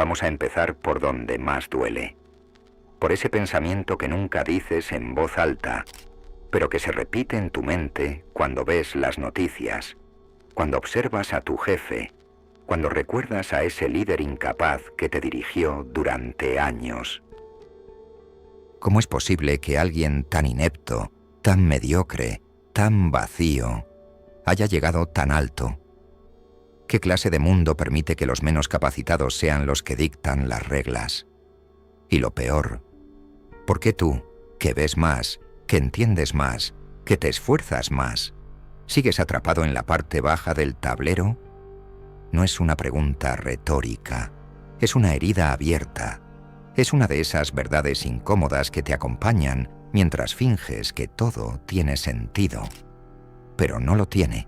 vamos a empezar por donde más duele. Por ese pensamiento que nunca dices en voz alta, pero que se repite en tu mente cuando ves las noticias, cuando observas a tu jefe, cuando recuerdas a ese líder incapaz que te dirigió durante años. ¿Cómo es posible que alguien tan inepto, tan mediocre, tan vacío, haya llegado tan alto? ¿Qué clase de mundo permite que los menos capacitados sean los que dictan las reglas? Y lo peor, ¿por qué tú, que ves más, que entiendes más, que te esfuerzas más, sigues atrapado en la parte baja del tablero? No es una pregunta retórica, es una herida abierta, es una de esas verdades incómodas que te acompañan mientras finges que todo tiene sentido. Pero no lo tiene.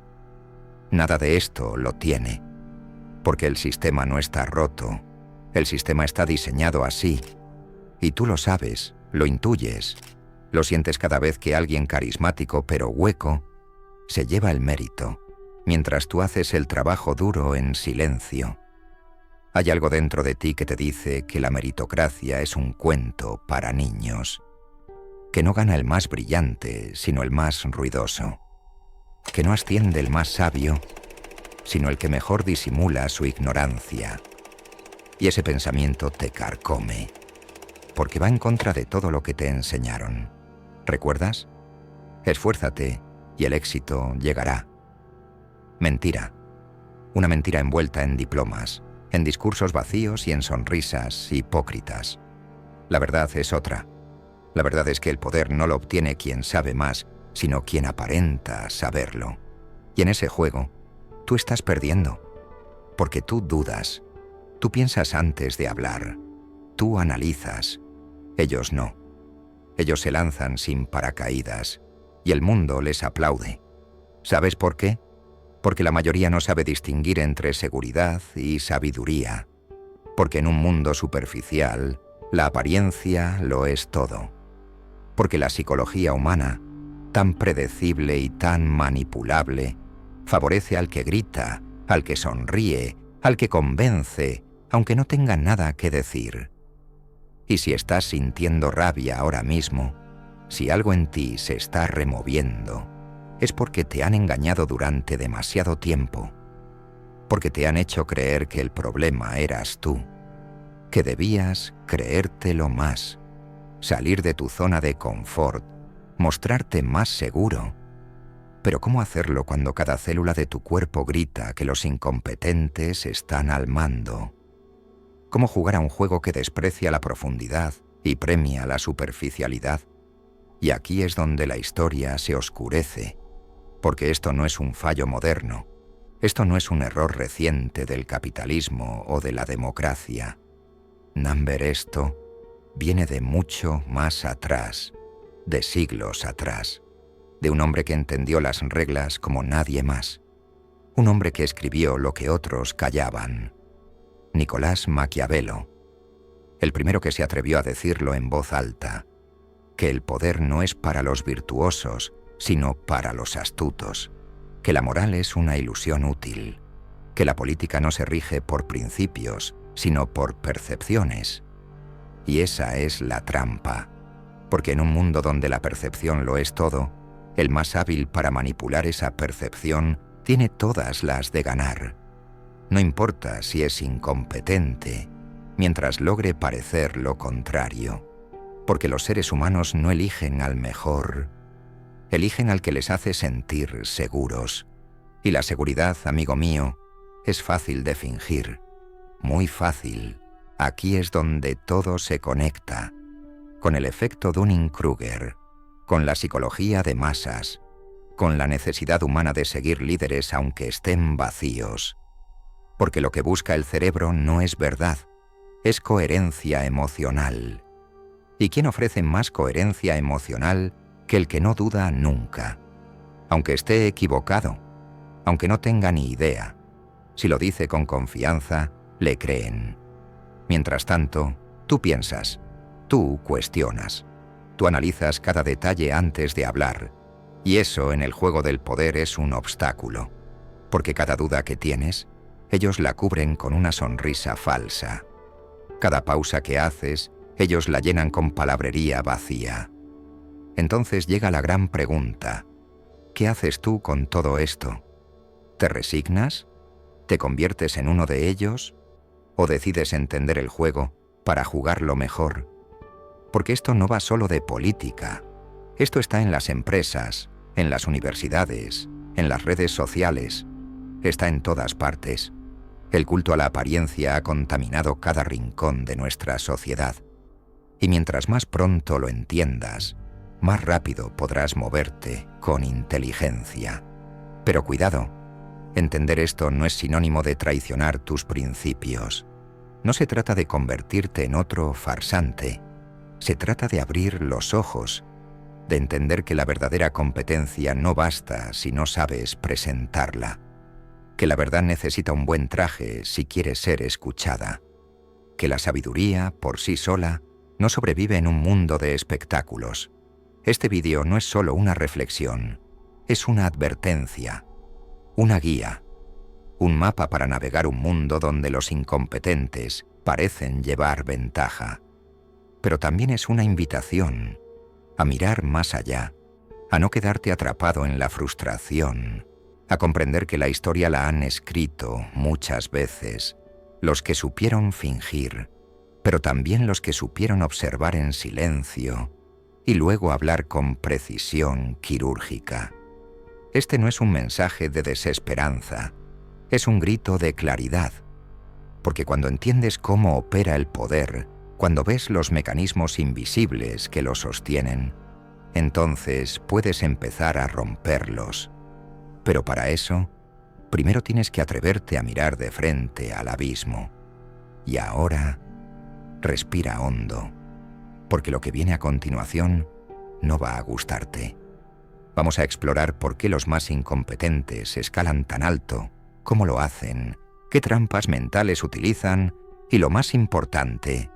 Nada de esto lo tiene, porque el sistema no está roto, el sistema está diseñado así, y tú lo sabes, lo intuyes, lo sientes cada vez que alguien carismático pero hueco se lleva el mérito, mientras tú haces el trabajo duro en silencio. Hay algo dentro de ti que te dice que la meritocracia es un cuento para niños, que no gana el más brillante, sino el más ruidoso, que no asciende el más sabio, sino el que mejor disimula su ignorancia. Y ese pensamiento te carcome, porque va en contra de todo lo que te enseñaron. ¿Recuerdas? Esfuérzate y el éxito llegará. Mentira. Una mentira envuelta en diplomas, en discursos vacíos y en sonrisas hipócritas. La verdad es otra. La verdad es que el poder no lo obtiene quien sabe más, sino quien aparenta saberlo. Y en ese juego, tú estás perdiendo, porque tú dudas, tú piensas antes de hablar, tú analizas, ellos no. Ellos se lanzan sin paracaídas, y el mundo les aplaude. ¿Sabes por qué? Porque la mayoría no sabe distinguir entre seguridad y sabiduría, porque en un mundo superficial, la apariencia lo es todo, porque la psicología humana, tan predecible y tan manipulable, favorece al que grita, al que sonríe, al que convence, aunque no tenga nada que decir. Y si estás sintiendo rabia ahora mismo, si algo en ti se está removiendo, es porque te han engañado durante demasiado tiempo, porque te han hecho creer que el problema eras tú, que debías creértelo más, salir de tu zona de confort, mostrarte más seguro. Pero ¿cómo hacerlo cuando cada célula de tu cuerpo grita que los incompetentes están al mando? ¿Cómo jugar a un juego que desprecia la profundidad y premia la superficialidad? Y aquí es donde la historia se oscurece, porque esto no es un fallo moderno, esto no es un error reciente del capitalismo o de la democracia. Number, esto viene de mucho más atrás, de siglos atrás, de un hombre que entendió las reglas como nadie más, un hombre que escribió lo que otros callaban, Nicolás Maquiavelo, el primero que se atrevió a decirlo en voz alta, que el poder no es para los virtuosos, sino para los astutos, que la moral es una ilusión útil, que la política no se rige por principios, sino por percepciones. Y esa es la trampa, porque en un mundo donde la percepción lo es todo, el más hábil para manipular esa percepción tiene todas las de ganar. No importa si es incompetente, mientras logre parecer lo contrario, porque los seres humanos no eligen al mejor, eligen al que les hace sentir seguros. Y la seguridad, amigo mío, es fácil de fingir, muy fácil. Aquí es donde todo se conecta, con el efecto Dunning-Kruger, con la psicología de masas, con la necesidad humana de seguir líderes aunque estén vacíos. Porque lo que busca el cerebro no es verdad, es coherencia emocional. ¿Y quién ofrece más coherencia emocional que el que no duda nunca? Aunque esté equivocado, aunque no tenga ni idea, si lo dice con confianza, le creen. Mientras tanto, tú piensas, tú cuestionas, tú analizas cada detalle antes de hablar, y eso en el juego del poder es un obstáculo, porque cada duda que tienes, ellos la cubren con una sonrisa falsa. Cada pausa que haces, ellos la llenan con palabrería vacía. Entonces llega la gran pregunta: ¿qué haces tú con todo esto? ¿Te resignas? ¿Te conviertes en uno de ellos? ¿O decides entender el juego para jugarlo mejor? Porque esto no va solo de política. Esto está en las empresas, en las universidades, en las redes sociales. Está en todas partes. El culto a la apariencia ha contaminado cada rincón de nuestra sociedad. Y mientras más pronto lo entiendas, más rápido podrás moverte con inteligencia. Pero cuidado, entender esto no es sinónimo de traicionar tus principios. No se trata de convertirte en otro farsante. Se trata de abrir los ojos, de entender que la verdadera competencia no basta si no sabes presentarla, que la verdad necesita un buen traje si quiere ser escuchada, que la sabiduría, por sí sola, no sobrevive en un mundo de espectáculos. Este vídeo no es solo una reflexión, es una advertencia, una guía, un mapa para navegar un mundo donde los incompetentes parecen llevar ventaja. Pero también es una invitación a mirar más allá, a no quedarte atrapado en la frustración, a comprender que la historia la han escrito muchas veces los que supieron fingir, pero también los que supieron observar en silencio y luego hablar con precisión quirúrgica. Este no es un mensaje de desesperanza, es un grito de claridad, porque cuando entiendes cómo opera el poder, cuando ves los mecanismos invisibles que lo sostienen, entonces puedes empezar a romperlos. Pero para eso, primero tienes que atreverte a mirar de frente al abismo. Y ahora, respira hondo, porque lo que viene a continuación no va a gustarte. Vamos a explorar por qué los más incompetentes escalan tan alto, cómo lo hacen, qué trampas mentales utilizan y, lo más importante,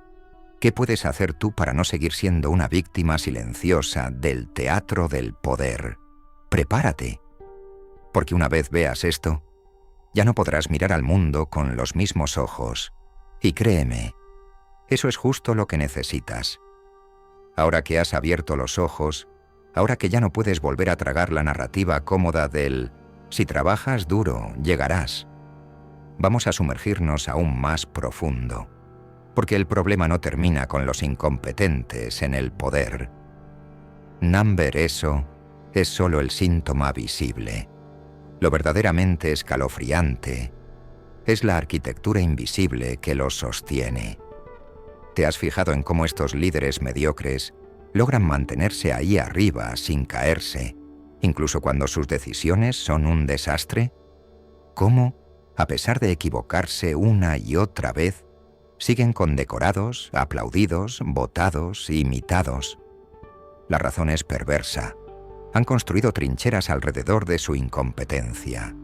¿qué puedes hacer tú para no seguir siendo una víctima silenciosa del teatro del poder? Prepárate, porque una vez veas esto, ya no podrás mirar al mundo con los mismos ojos. Y créeme, eso es justo lo que necesitas. Ahora que has abierto los ojos, ahora que ya no puedes volver a tragar la narrativa cómoda del «si trabajas duro, llegarás», vamos a sumergirnos aún más profundo. Porque el problema no termina con los incompetentes en el poder. Number eso es solo el síntoma visible. Lo verdaderamente escalofriante es la arquitectura invisible que los sostiene. ¿Te has fijado en cómo estos líderes mediocres logran mantenerse ahí arriba sin caerse, incluso cuando sus decisiones son un desastre? ¿Cómo, a pesar de equivocarse una y otra vez, siguen condecorados, aplaudidos, votados, imitados? La razón es perversa. Han construido trincheras alrededor de su incompetencia.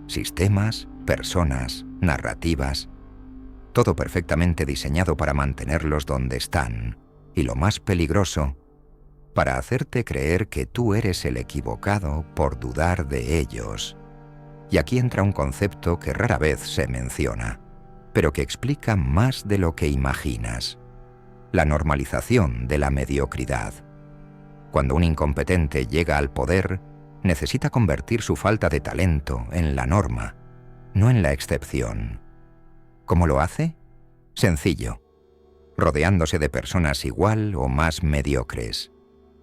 Sistemas, personas, narrativas, todo perfectamente diseñado para mantenerlos donde están, y lo más peligroso, para hacerte creer que tú eres el equivocado por dudar de ellos. Y aquí entra un concepto que rara vez se menciona, pero que explica más de lo que imaginas: la normalización de la mediocridad. Cuando un incompetente llega al poder, necesita convertir su falta de talento en la norma, no en la excepción. ¿Cómo lo hace? Sencillo, rodeándose de personas igual o más mediocres,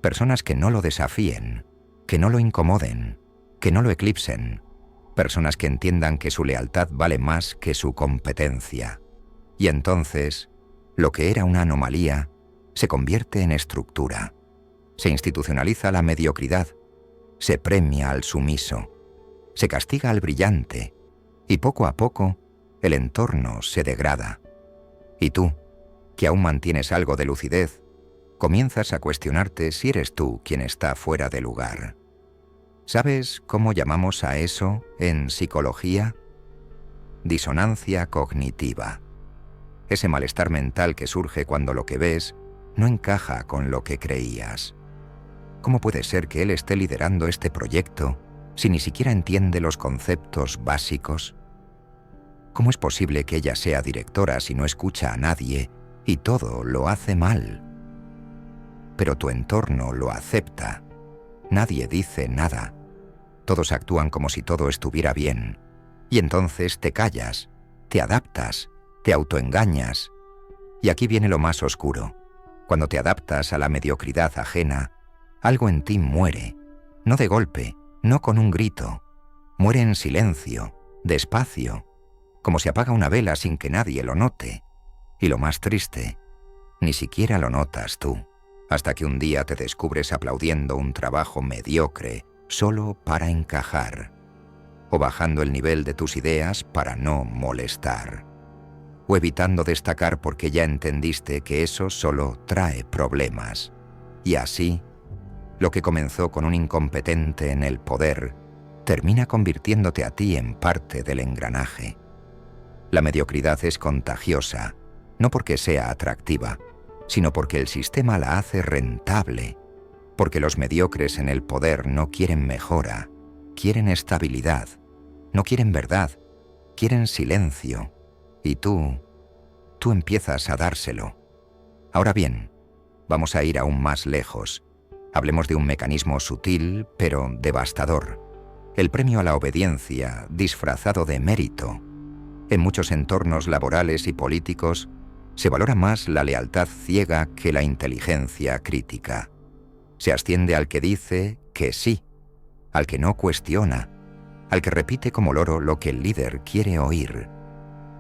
personas que no lo desafíen, que no lo incomoden, que no lo eclipsen, personas que entiendan que su lealtad vale más que su competencia. Y entonces, lo que era una anomalía se convierte en estructura. Se institucionaliza la mediocridad, se premia al sumiso, se castiga al brillante, y poco a poco el entorno se degrada. Y tú, que aún mantienes algo de lucidez, comienzas a cuestionarte si eres tú quien está fuera de lugar. ¿Sabes cómo llamamos a eso en psicología? Disonancia cognitiva. Ese malestar mental que surge cuando lo que ves no encaja con lo que creías. ¿Cómo puede ser que él esté liderando este proyecto si ni siquiera entiende los conceptos básicos? ¿Cómo es posible que ella sea directora si no escucha a nadie y todo lo hace mal? Pero tu entorno lo acepta. Nadie dice nada. Todos actúan como si todo estuviera bien. Y entonces te callas, te adaptas, te autoengañas. Y aquí viene lo más oscuro. Cuando te adaptas a la mediocridad ajena, algo en ti muere. No de golpe, no con un grito. Muere en silencio, despacio, como se apaga una vela sin que nadie lo note. Y lo más triste, ni siquiera lo notas tú, hasta que un día te descubres aplaudiendo un trabajo mediocre solo para encajar, o bajando el nivel de tus ideas para no molestar, o evitando destacar porque ya entendiste que eso solo trae problemas. Y así, lo que comenzó con un incompetente en el poder, termina convirtiéndote a ti en parte del engranaje. La mediocridad es contagiosa, no porque sea atractiva, sino porque el sistema la hace rentable, porque los mediocres en el poder no quieren mejora, quieren estabilidad, no quieren verdad, quieren silencio, y tú empiezas a dárselo. Ahora bien, vamos a ir aún más lejos. Hablemos de un mecanismo sutil, pero devastador. El premio a la obediencia, disfrazado de mérito. En muchos entornos laborales y políticos, se valora más la lealtad ciega que la inteligencia crítica. Se asciende al que dice que sí, al que no cuestiona, al que repite como loro lo que el líder quiere oír.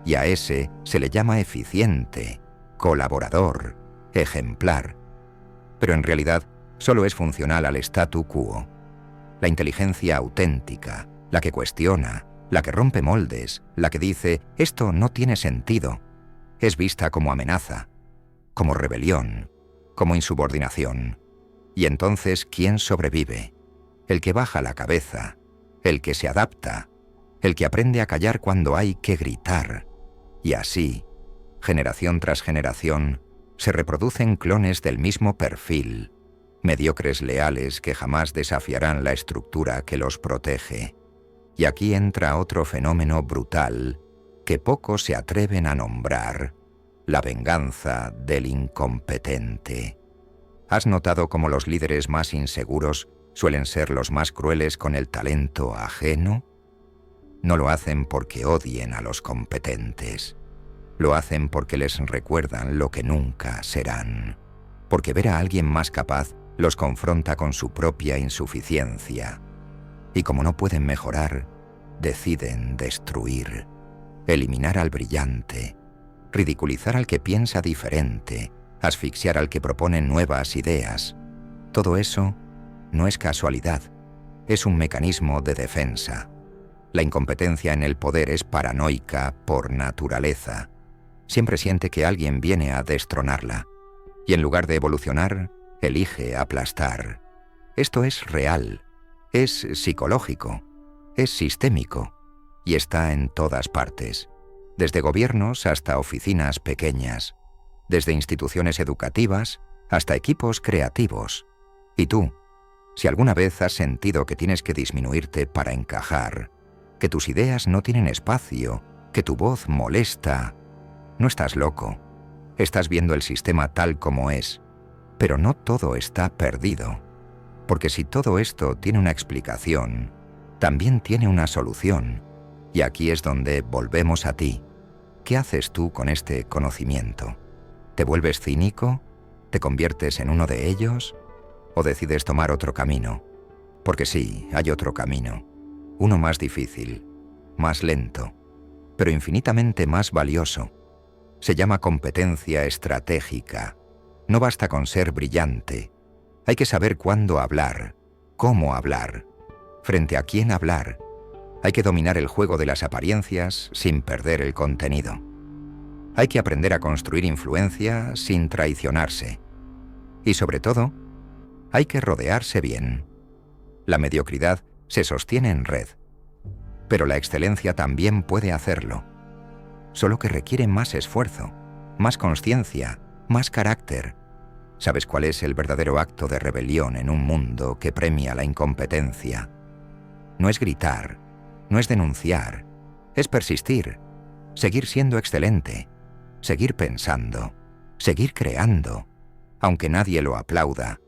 Y a ese se le llama eficiente, colaborador, ejemplar. Pero en realidad solo es funcional al statu quo. La inteligencia auténtica, la que cuestiona, la que rompe moldes, la que dice «esto no tiene sentido», es vista como amenaza, como rebelión, como insubordinación. Y entonces, ¿quién sobrevive? El que baja la cabeza, el que se adapta, el que aprende a callar cuando hay que gritar. Y así, generación tras generación, se reproducen clones del mismo perfil, mediocres leales que jamás desafiarán la estructura que los protege. Y aquí entra otro fenómeno brutal que pocos se atreven a nombrar: la venganza del incompetente. ¿Has notado cómo los líderes más inseguros suelen ser los más crueles con el talento ajeno? No lo hacen porque odien a los competentes. Lo hacen porque les recuerdan lo que nunca serán. Porque ver a alguien más capaz los confronta con su propia insuficiencia. Y como no pueden mejorar, deciden destruir, eliminar al brillante, ridiculizar al que piensa diferente, asfixiar al que propone nuevas ideas. Todo eso no es casualidad, es un mecanismo de defensa. La incompetencia en el poder es paranoica por naturaleza. Siempre siente que alguien viene a destronarla, y en lugar de evolucionar, elige aplastar. Esto es real, es psicológico, es sistémico, y está en todas partes, desde gobiernos hasta oficinas pequeñas, desde instituciones educativas hasta equipos creativos. Y tú, si alguna vez has sentido que tienes que disminuirte para encajar, que tus ideas no tienen espacio, que tu voz molesta, no estás loco. Estás viendo el sistema tal como es, pero no todo está perdido. Porque si todo esto tiene una explicación, también tiene una solución. Y aquí es donde volvemos a ti. ¿Qué haces tú con este conocimiento? ¿Te vuelves cínico? ¿Te conviertes en uno de ellos? ¿O decides tomar otro camino? Porque sí, hay otro camino. Uno más difícil, más lento, pero infinitamente más valioso. Se llama competencia estratégica. No basta con ser brillante. Hay que saber cuándo hablar, cómo hablar, frente a quién hablar. Hay que dominar el juego de las apariencias sin perder el contenido. Hay que aprender a construir influencia sin traicionarse. Y sobre todo, hay que rodearse bien. La mediocridad se sostiene en red, pero la excelencia también puede hacerlo. Solo que requiere más esfuerzo, más conciencia, más carácter. ¿Sabes cuál es el verdadero acto de rebelión en un mundo que premia la incompetencia? No es gritar, no es denunciar, es persistir. seguir siendo excelente, seguir pensando, seguir creando, aunque nadie lo aplauda,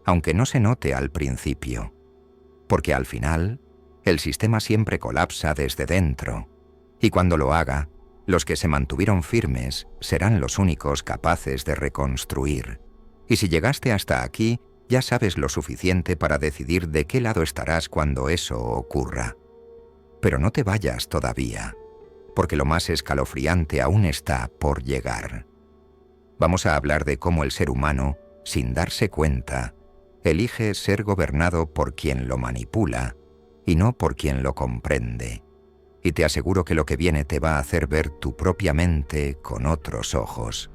aunque no se note al principio, porque al final el sistema siempre colapsa desde dentro, y cuando lo haga, los que se mantuvieron firmes serán los únicos capaces de reconstruir. Y si llegaste hasta aquí, ya sabes lo suficiente para decidir de qué lado estarás cuando eso ocurra. Pero no te vayas todavía, porque lo más escalofriante aún está por llegar. Vamos a hablar de cómo el ser humano, sin darse cuenta, elige ser gobernado por quien lo manipula y no por quien lo comprende. Y te aseguro que lo que viene te va a hacer ver tu propia mente con otros ojos.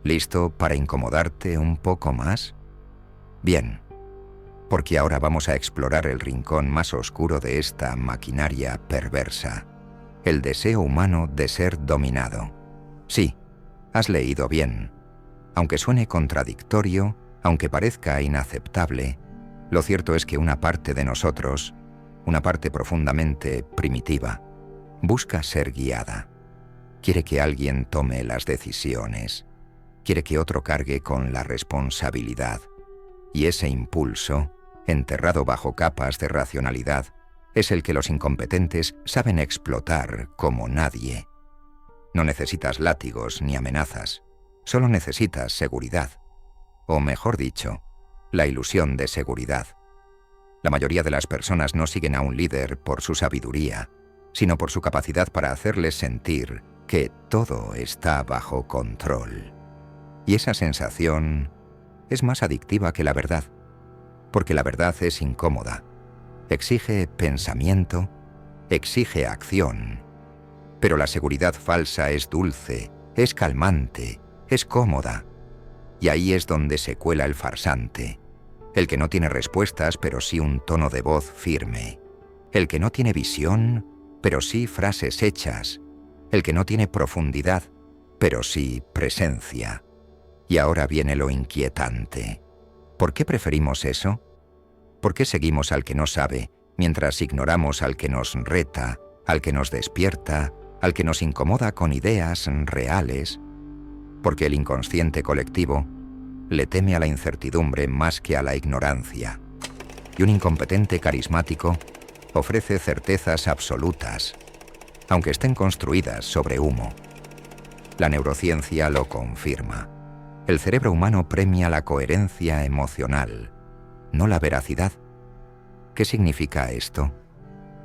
¿Listo para incomodarte un poco más? Bien, porque ahora vamos a explorar el rincón más oscuro de esta maquinaria perversa, el deseo humano de ser dominado. Sí, has leído bien. Aunque suene contradictorio, aunque parezca inaceptable, lo cierto es que una parte de nosotros, una parte profundamente primitiva, busca ser guiada. Quiere que alguien tome las decisiones. Quiere que otro cargue con la responsabilidad. Y ese impulso, enterrado bajo capas de racionalidad, es el que los incompetentes saben explotar como nadie. No necesitas látigos ni amenazas, solo necesitas seguridad. O mejor dicho, la ilusión de seguridad. La mayoría de las personas no siguen a un líder por su sabiduría, sino por su capacidad para hacerles sentir que todo está bajo control. Y esa sensación es más adictiva que la verdad, porque la verdad es incómoda, exige pensamiento, exige acción. Pero la seguridad falsa es dulce, es calmante, es cómoda. Y ahí es donde se cuela el farsante, el que no tiene respuestas pero sí un tono de voz firme, el que no tiene visión pero sí frases hechas, el que no tiene profundidad pero sí presencia. Y ahora viene lo inquietante. ¿Por qué preferimos eso? ¿Por qué seguimos al que no sabe, mientras ignoramos al que nos reta, al que nos despierta, al que nos incomoda con ideas reales? Porque el inconsciente colectivo le teme a la incertidumbre más que a la ignorancia. Y un incompetente carismático ofrece certezas absolutas, aunque estén construidas sobre humo. La neurociencia lo confirma. El cerebro humano premia la coherencia emocional, no la veracidad. ¿Qué significa esto?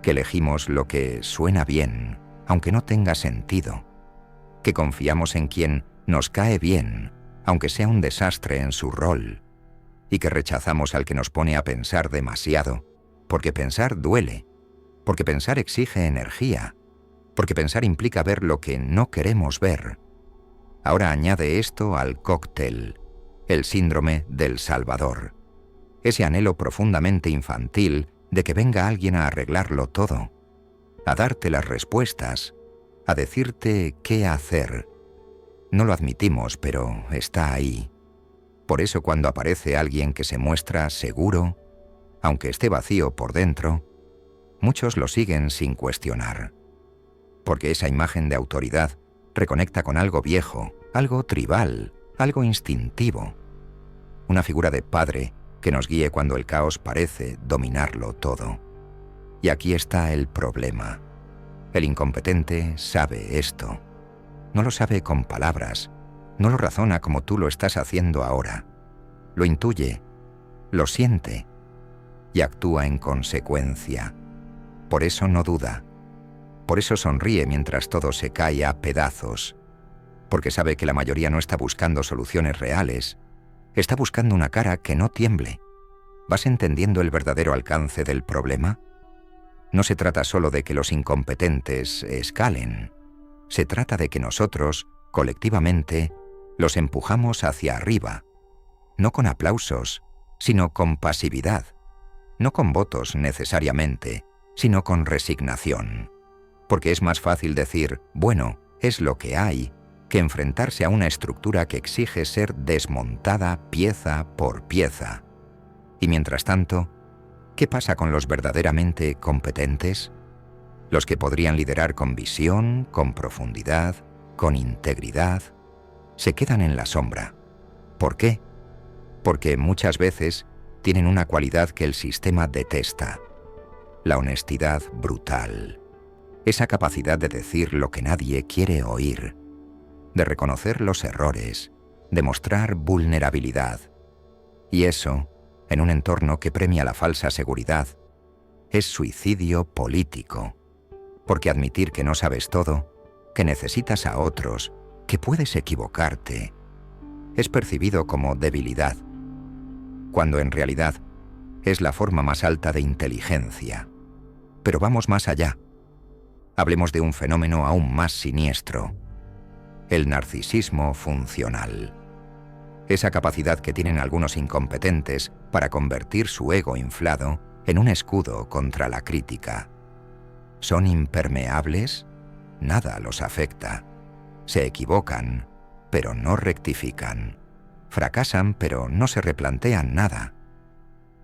Que elegimos lo que suena bien, aunque no tenga sentido. Que confiamos en quien nos cae bien, aunque sea un desastre en su rol. Y que rechazamos al que nos pone a pensar demasiado, porque pensar duele, porque pensar exige energía, porque pensar implica ver lo que no queremos ver. Ahora añade esto al cóctel, el síndrome del Salvador. Ese anhelo profundamente infantil de que venga alguien a arreglarlo todo, a darte las respuestas, a decirte qué hacer. No lo admitimos, pero está ahí. Por eso cuando aparece alguien que se muestra seguro, aunque esté vacío por dentro, muchos lo siguen sin cuestionar. Porque esa imagen de autoridad reconecta con algo viejo, algo tribal, algo instintivo. Una figura de padre que nos guíe cuando el caos parece dominarlo todo. Y aquí está el problema. El incompetente sabe esto. No lo sabe con palabras, no lo razona como tú lo estás haciendo ahora. Lo intuye, lo siente y actúa en consecuencia. Por eso no duda. Por eso sonríe mientras todo se cae a pedazos. Porque sabe que la mayoría no está buscando soluciones reales. Está buscando una cara que no tiemble. ¿Vas entendiendo el verdadero alcance del problema? No se trata solo de que los incompetentes escalen. Se trata de que nosotros, colectivamente, los empujamos hacia arriba. No con aplausos, sino con pasividad. No con votos necesariamente, sino con resignación. Porque es más fácil decir, bueno, es lo que hay, que enfrentarse a una estructura que exige ser desmontada pieza por pieza. Y mientras tanto, ¿qué pasa con los verdaderamente competentes? Los que podrían liderar con visión, con profundidad, con integridad, se quedan en la sombra. ¿Por qué? Porque muchas veces tienen una cualidad que el sistema detesta: la honestidad brutal. Esa capacidad de decir lo que nadie quiere oír, de reconocer los errores, de mostrar vulnerabilidad. Y eso, en un entorno que premia la falsa seguridad, es suicidio político. Porque admitir que no sabes todo, que necesitas a otros, que puedes equivocarte, es percibido como debilidad, cuando en realidad es la forma más alta de inteligencia. Pero vamos más allá. Hablemos de un fenómeno aún más siniestro: el narcisismo funcional. Esa capacidad que tienen algunos incompetentes para convertir su ego inflado en un escudo contra la crítica. Son impermeables, nada los afecta. Se equivocan, pero no rectifican. Fracasan, pero no se replantean nada.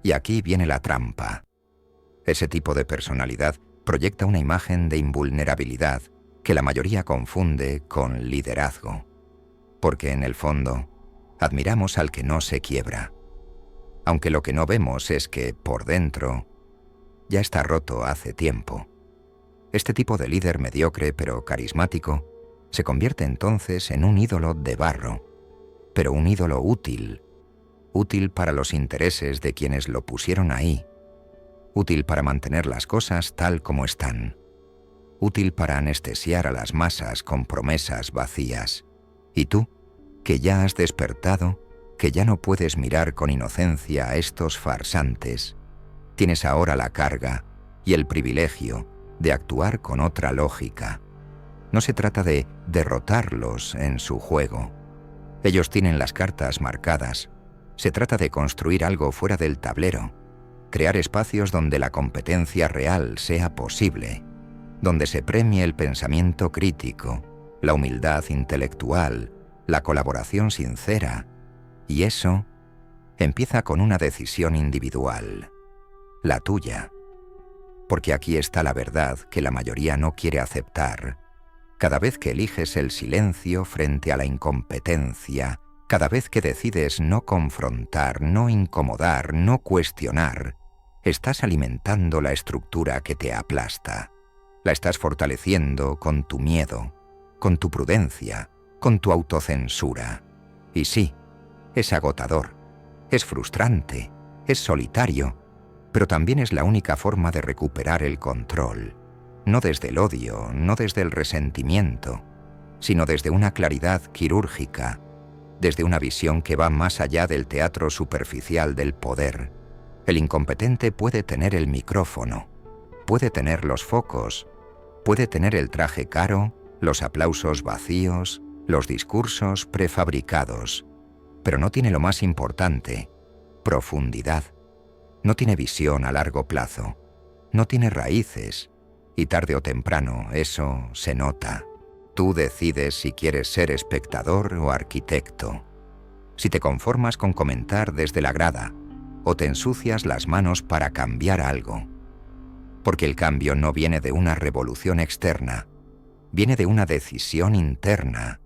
Y aquí viene la trampa. Ese tipo de personalidad proyecta una imagen de invulnerabilidad que la mayoría confunde con liderazgo. Porque en el fondo, admiramos al que no se quiebra. Aunque lo que no vemos es que, por dentro, ya está roto hace tiempo. Este tipo de líder mediocre pero carismático se convierte entonces en un ídolo de barro, pero un ídolo útil, útil para los intereses de quienes lo pusieron ahí, útil para mantener las cosas tal como están, útil para anestesiar a las masas con promesas vacías. Y tú, que ya has despertado, que ya no puedes mirar con inocencia a estos farsantes, tienes ahora la carga y el privilegio de actuar con otra lógica. No se trata de derrotarlos en su juego. Ellos tienen las cartas marcadas. Se trata de construir algo fuera del tablero, crear espacios donde la competencia real sea posible, donde se premie el pensamiento crítico, la humildad intelectual, la colaboración sincera. Y eso empieza con una decisión individual, la tuya. Porque aquí está la verdad que la mayoría no quiere aceptar. Cada vez que eliges el silencio frente a la incompetencia, cada vez que decides no confrontar, no incomodar, no cuestionar, estás alimentando la estructura que te aplasta. La estás fortaleciendo con tu miedo, con tu prudencia, con tu autocensura. Y sí, es agotador, es frustrante, es solitario, pero también es la única forma de recuperar el control, no desde el odio, no desde el resentimiento, sino desde una claridad quirúrgica, desde una visión que va más allá del teatro superficial del poder. El incompetente puede tener el micrófono, puede tener los focos, puede tener el traje caro, los aplausos vacíos, los discursos prefabricados, pero no tiene lo más importante: profundidad. No tiene visión a largo plazo, no tiene raíces, y tarde o temprano eso se nota. Tú decides si quieres ser espectador o arquitecto, si te conformas con comentar desde la grada o te ensucias las manos para cambiar algo. Porque el cambio no viene de una revolución externa, viene de una decisión interna: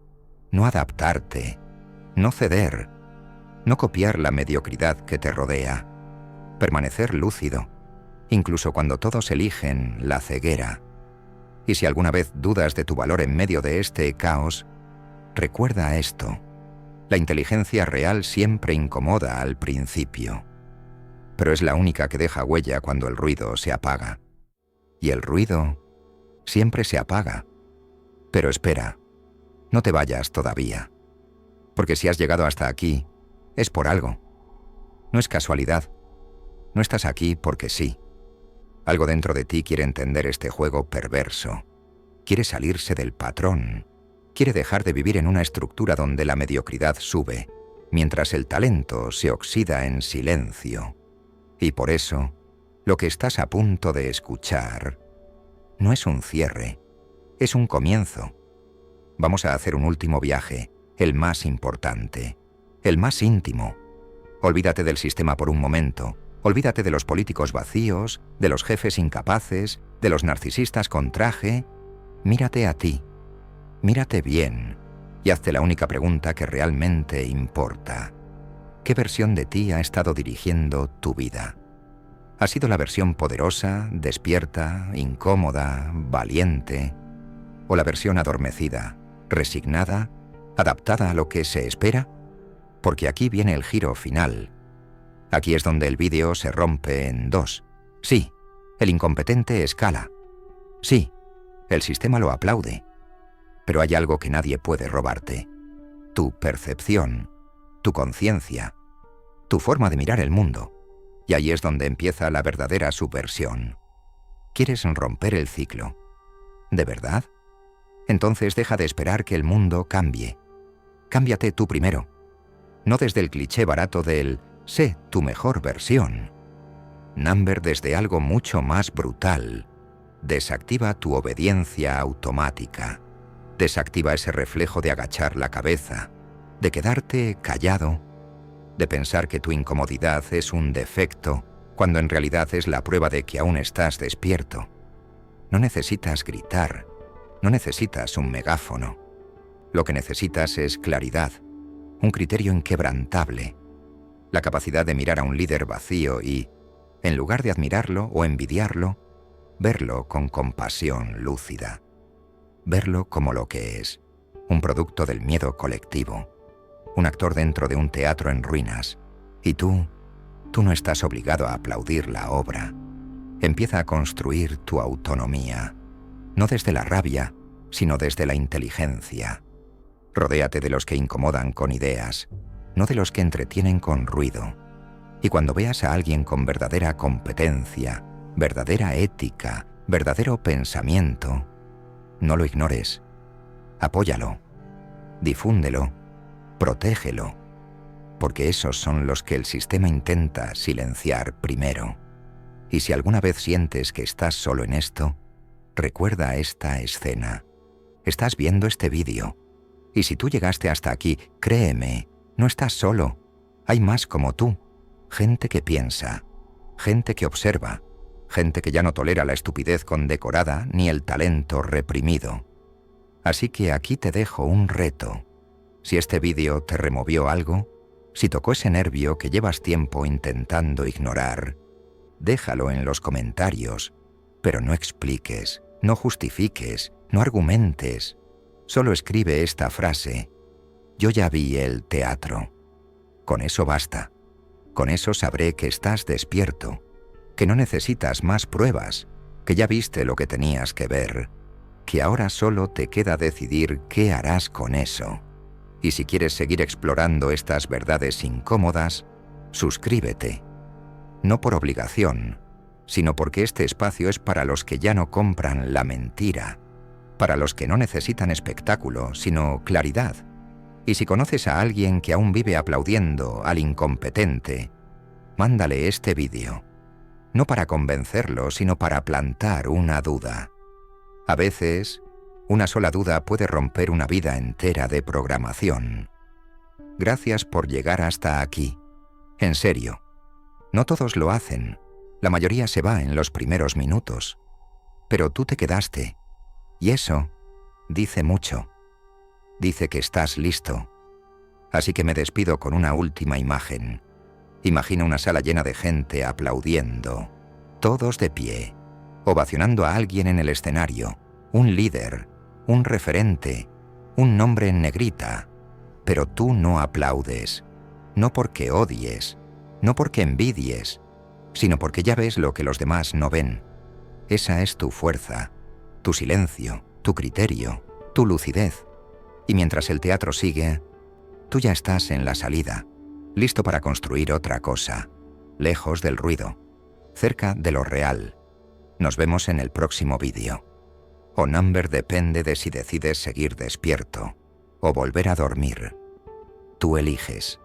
no adaptarte, no ceder, no copiar la mediocridad que te rodea, permanecer lúcido, incluso cuando todos eligen la ceguera. Y si alguna vez dudas de tu valor en medio de este caos, recuerda esto: la inteligencia real siempre incomoda al principio, pero es la única que deja huella cuando el ruido se apaga. Y el ruido siempre se apaga. Pero espera, no te vayas todavía, porque si has llegado hasta aquí, es por algo. No es casualidad. No estás aquí porque sí. Algo dentro de ti quiere entender este juego perverso. Quiere salirse del patrón. Quiere dejar de vivir en una estructura donde la mediocridad sube, mientras el talento se oxida en silencio. Y por eso, lo que estás a punto de escuchar no es un cierre, es un comienzo. Vamos a hacer un último viaje, el más importante, el más íntimo. Olvídate del sistema por un momento. Olvídate de los políticos vacíos, de los jefes incapaces, de los narcisistas con traje. Mírate a ti. Mírate bien y hazte la única pregunta que realmente importa. ¿Qué versión de ti ha estado dirigiendo tu vida? ¿Ha sido la versión poderosa, despierta, incómoda, valiente? ¿O la versión adormecida, resignada, adaptada a lo que se espera? Porque aquí viene el giro final. Aquí es donde el vídeo se rompe en dos. Sí, el incompetente escala. Sí, el sistema lo aplaude. Pero hay algo que nadie puede robarte. Tu percepción, tu conciencia, tu forma de mirar el mundo. Y ahí es donde empieza la verdadera subversión. ¿Quieres romper el ciclo? ¿De verdad? Entonces deja de esperar que el mundo cambie. Cámbiate tú primero. No desde el cliché barato del sé tu mejor versión. Number desde algo mucho más brutal. Desactiva tu obediencia automática. Desactiva ese reflejo de agachar la cabeza, de quedarte callado, de pensar que tu incomodidad es un defecto, cuando en realidad es la prueba de que aún estás despierto. No necesitas gritar, no necesitas un megáfono. Lo que necesitas es claridad, un criterio inquebrantable, la capacidad de mirar a un líder vacío y, en lugar de admirarlo o envidiarlo, verlo con compasión lúcida. Verlo como lo que es, un producto del miedo colectivo, un actor dentro de un teatro en ruinas. Y tú no estás obligado a aplaudir la obra. Empieza a construir tu autonomía, no desde la rabia, sino desde la inteligencia. Rodéate de los que incomodan con ideas, no de los que entretienen con ruido. Y cuando veas a alguien con verdadera competencia, verdadera ética, verdadero pensamiento, no lo ignores. Apóyalo, difúndelo, protégelo, porque esos son los que el sistema intenta silenciar primero. Y si alguna vez sientes que estás solo en esto, recuerda esta escena. Estás viendo este vídeo. Y si tú llegaste hasta aquí, créeme, no estás solo. Hay más como tú. Gente que piensa, gente que observa, gente que ya no tolera la estupidez condecorada ni el talento reprimido. Así que aquí te dejo un reto. Si este vídeo te removió algo, si tocó ese nervio que llevas tiempo intentando ignorar, déjalo en los comentarios, pero no expliques, no justifiques, no argumentes. Solo escribe esta frase: yo ya vi el teatro. Con eso basta. Con eso sabré que estás despierto, que no necesitas más pruebas, que ya viste lo que tenías que ver, que ahora solo te queda decidir qué harás con eso. Y si quieres seguir explorando estas verdades incómodas, suscríbete. No por obligación, sino porque este espacio es para los que ya no compran la mentira, para los que no necesitan espectáculo, sino claridad. Y si conoces a alguien que aún vive aplaudiendo al incompetente, mándale este vídeo. No para convencerlo, sino para plantar una duda. A veces, una sola duda puede romper una vida entera de programación. Gracias por llegar hasta aquí. En serio. No todos lo hacen. La mayoría se va en los primeros minutos. Pero tú te quedaste. Y eso dice mucho. Dice que estás listo. Así que me despido con una última imagen. Imagina una sala llena de gente aplaudiendo, todos de pie, ovacionando a alguien en el escenario, un líder, un referente, un nombre en negrita. Pero tú no aplaudes, no porque odies, no porque envidies, sino porque ya ves lo que los demás no ven. Esa es tu fuerza, tu silencio, tu criterio, tu lucidez. Y mientras el teatro sigue, tú ya estás en la salida, listo para construir otra cosa, lejos del ruido, cerca de lo real. Nos vemos en el próximo vídeo. O Number depende de si decides seguir despierto o volver a dormir. Tú eliges.